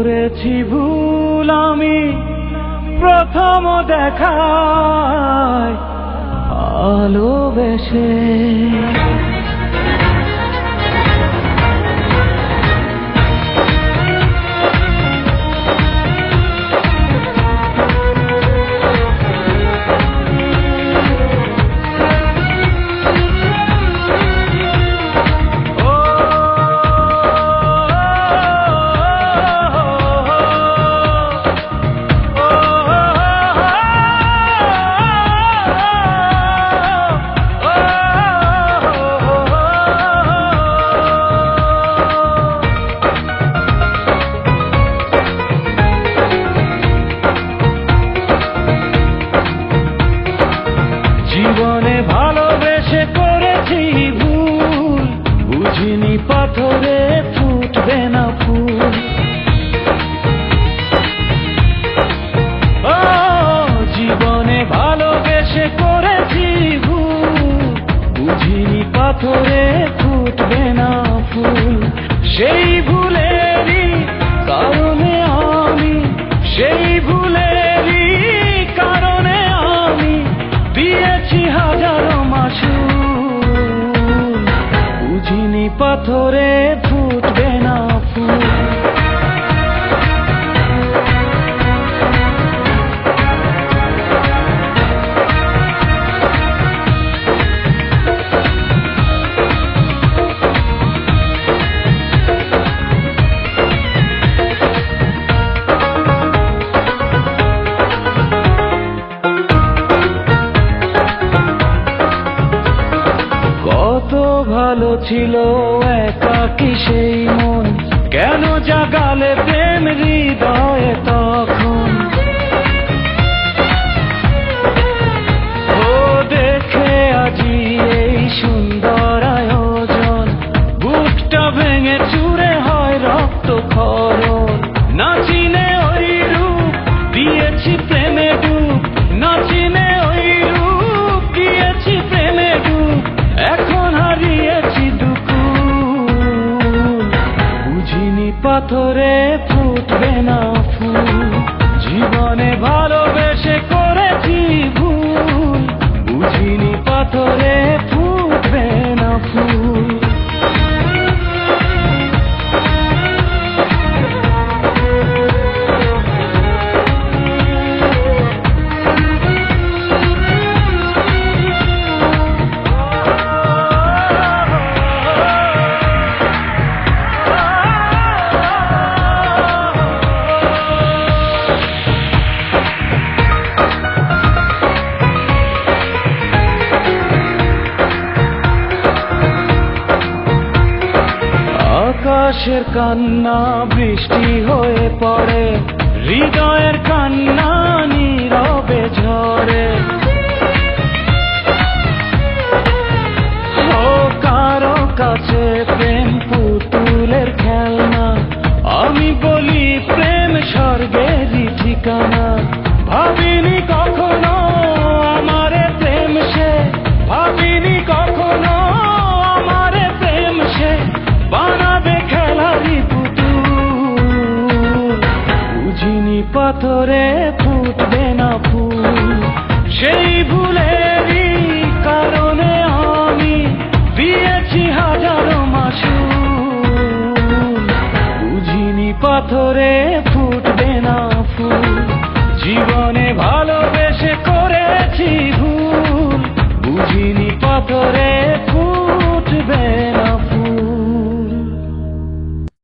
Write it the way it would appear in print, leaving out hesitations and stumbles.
করেছি ভুল আমি প্রথম দেখায় ভালোবেসে। জীবনে ভালোবেসে করেছি ভুল, বুঝিনি পাথরে ফুটবে না ফুল। ও জীবনে ভালোবেসে করেছি ভুল, বুঝিনি পাথরে ফুটবে না ফুল। সেই ভুলেরই কারণে আমি, সেই ভুলেরই কারণে আমি দিয়েছি হাজারো মাসুল, বুঝিনি পাথরে ফুটবে না ফুল। কত ভালো ছিল একাকী সেই মন, কেন জাগালে প্রেম হৃদয়ে তখন। ও দেখে আজি এই সুন্দর আয়োজন, বুকটা ভেঙে চুরে হয় রক্তক্ষরণ। না চিনে ওই রূপ দিয়েছি প্রেমে ডুব, না চিনে ওই রূপ দিয়েছি প্রেমে ডুব। এখন হারিয়েছি দুকুল, বুঝিনি পাথরে ফুটবে না ফুল। জীবনে ভালোবেসে করেছি ভুল, বুঝিনি পাথরে ফুটবে না ফুল। আকাশের কান্না বৃষ্টি হয়ে পড়ে, হৃদয়ের কান্না নীরবে ঝরে। ও কারো কাছে প্রেম পুতুলের খেলনা, আমি বলি প্রেম স্বর্গেরই ঠিকানা। ভাবিনি কখনো আমারে প্রেম সে, ভাবিনি কখনো আমারে প্রেম সে বানাবে খেলারি পুতুল, বুঝিনি পাথরে ফুটবে না ফুল। সেই ভুলেরই কারণে আমি দিয়েছি হাজারো মাসুল, বুঝিনি পাথরে